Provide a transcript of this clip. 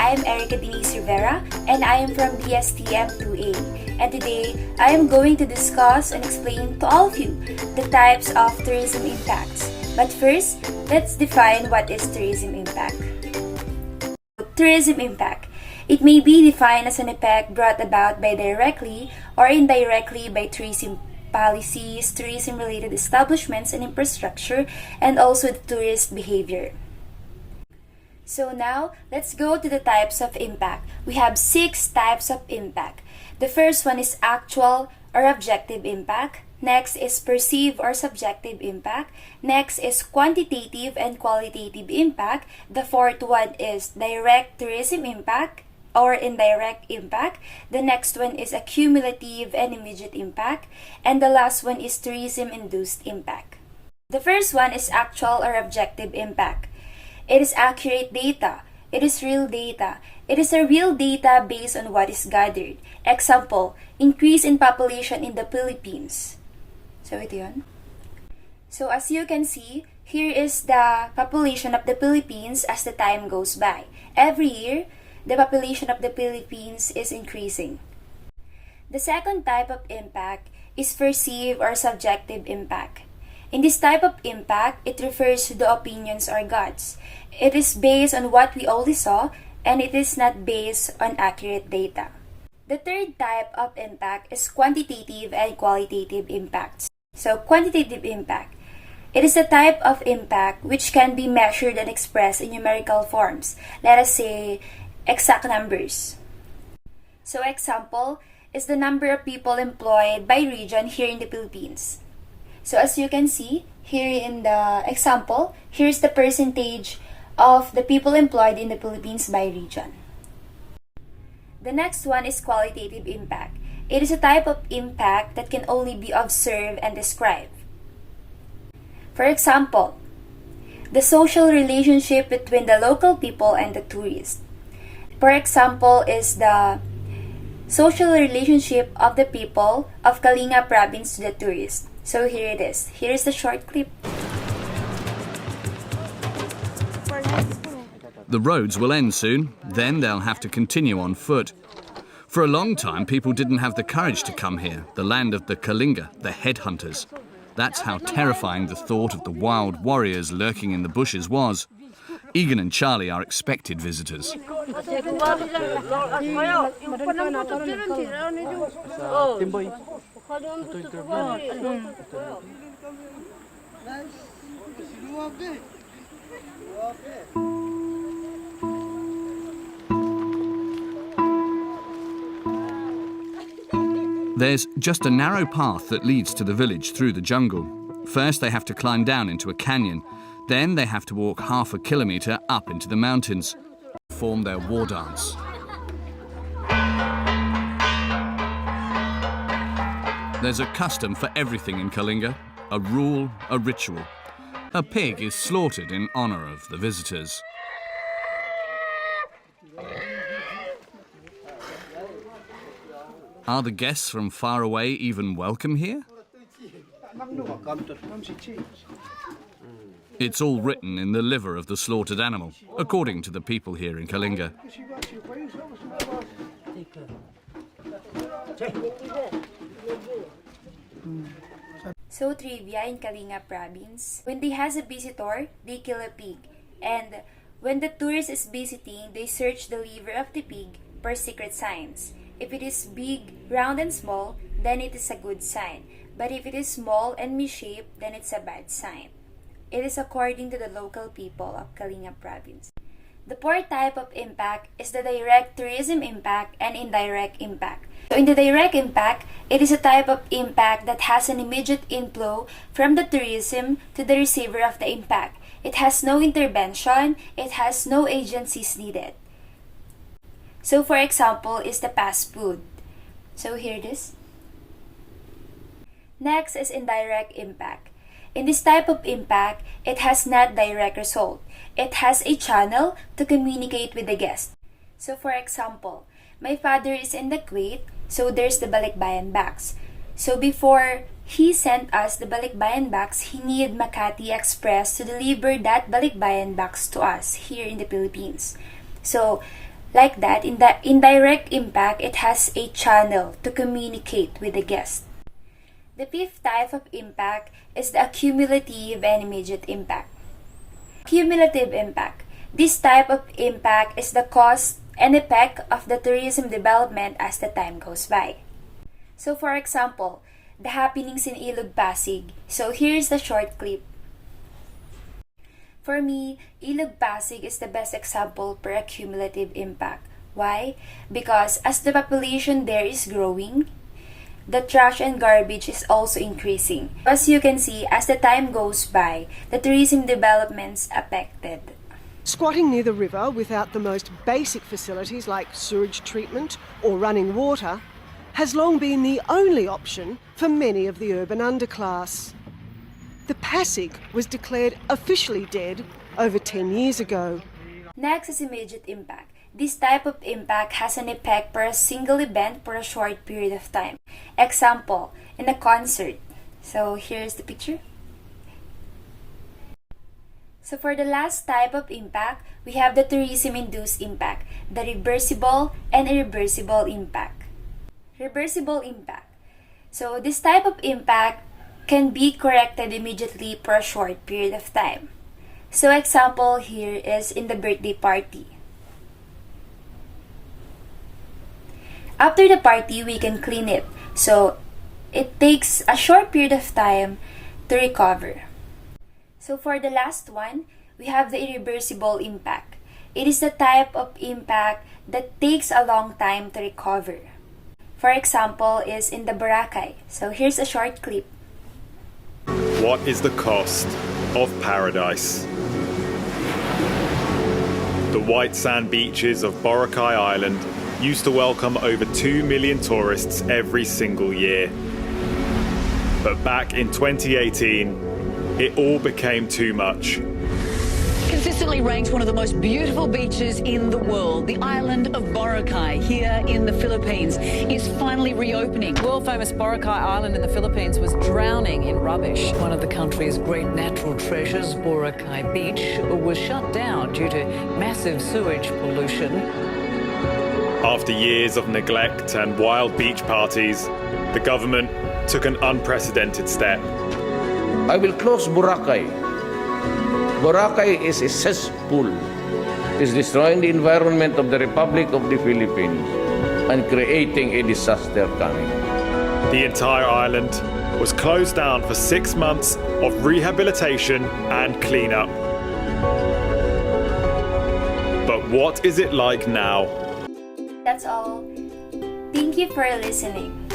I am Erica Denise Rivera and I am from DSTM2A. And today, I am going to discuss and explain to all of you the types of tourism impacts. But first, let's define what is tourism impact. Tourism impact. It may be defined as an effect brought about by directly or indirectly by tourism policies, tourism-related establishments and infrastructure, and also the tourist behavior. So now, let's go to the types of impact. We have 6 types of impact. The first one is actual or objective impact. Next is perceived or subjective impact. Next is quantitative and qualitative impact. The fourth one is direct tourism impact or indirect impact. The next one is accumulative and immediate impact. And the last one is tourism-induced impact. The first one is actual or objective impact. It is accurate data. It is real data. It is a real data based on what is gathered. Example, increase in population in the Philippines. So ito yun. So as you can see, here is the population of the Philippines as the time goes by. Every year, the population of the Philippines is increasing. The second type of impact is perceived or subjective impact. In this type of impact, it refers to the opinions or gods. It is based on what we already saw, and it is not based on accurate data. The third type of impact is quantitative and qualitative impacts. So, quantitative impact. It is a type of impact which can be measured and expressed in numerical forms. Let us say, exact numbers. So, example is the number of people employed by region here in the Philippines. So as you can see, here in the example, here's the percentage of the people employed in the Philippines by region. The next one is qualitative impact. It is a type of impact that can only be observed and described. For example, the social relationship between the local people and the tourists. For example, is the social relationship of the people of Kalinga province to the tourists. So here it is. Here is the short clip. The roads will end soon, then they'll have to continue on foot. For a long time, people didn't have the courage to come here, the land of the Kalinga, the headhunters. That's how terrifying the thought of the wild warriors lurking in the bushes was. Egan and Charlie are expected visitors. There's just a narrow path that leads to the village through the jungle. First, they have to climb down into a canyon. Then they have to walk half a kilometre up into the mountains, form their war dance. There's a custom for everything in Kalinga, a rule, a ritual. A pig is slaughtered in honour of the visitors. Are the guests from far away even welcome here? It's all written in the liver of the slaughtered animal, according to the people here in Kalinga. So trivia in Kalinga province, when they has a visitor, they kill a pig. And when the tourist is visiting, they search the liver of the pig for secret signs. If it is big, round and small, then it is a good sign. But if it is small and misshaped, then it's a bad sign. It is according to the local people of Kalinga province. The fourth type of impact is the direct tourism impact and indirect impact. So in the direct impact, it is a type of impact that has an immediate inflow from the tourism to the receiver of the impact. It has no intervention, it has no agencies needed. So for example is the fast food. So here it is. Next is indirect impact. In this type of impact, it has not direct result. It has a channel to communicate with the guest. So for example, my father is in the Kuwait, so there's the Balikbayan box. So before he sent us the Balikbayan box, he needed Makati Express to deliver that Balikbayan box to us here in the Philippines. So Like that, in the indirect impact, it has a channel to communicate with the guest. The fifth type of impact is the accumulative and immediate impact. Cumulative impact. This type of impact is the cause and effect of the tourism development as the time goes by. So for example, the happenings in Ilog Pasig. So here's the short clip. For me, Ilog Pasig is the best example for a cumulative impact. Why? Because as the population there is growing, the trash and garbage is also increasing. As you can see, as the time goes by, the tourism developments affected. Squatting near the river without the most basic facilities like sewage treatment or running water has long been the only option for many of the urban underclass. The Pasig was declared officially dead over 10 years ago. Next is immediate impact. This type of impact has an effect for a single event for a short period of time. Example, in a concert. So here's the picture. So for the last type of impact, we have the tourism-induced impact, the reversible and irreversible impact. Reversible impact. So this type of impact can be corrected immediately for a short period of time. So example here is in the birthday party. After the party, we can clean it. So it takes a short period of time to recover. So for the last one, we have the irreversible impact. It is the type of impact that takes a long time to recover. For example, is in the Boracay. So here's a short clip. What is the cost of paradise? The white sand beaches of Boracay Island used to welcome over 2 million tourists every single year. But back in 2018, it all became too much. Consistently ranked one of the most beautiful beaches in the world, the island of Boracay here in the Philippines is finally reopening. World-famous Boracay Island in the Philippines was drowning in rubbish. One of the country's great natural treasures, Boracay Beach, was shut down due to massive sewage pollution. After years of neglect and wild beach parties, the government took an unprecedented step. I will close Boracay. Boracay is a cesspool. It is destroying the environment of the Republic of the Philippines and creating a disaster coming. The entire island was closed down for 6 months of rehabilitation and cleanup. But what is it like now? That's all. Thank you for listening.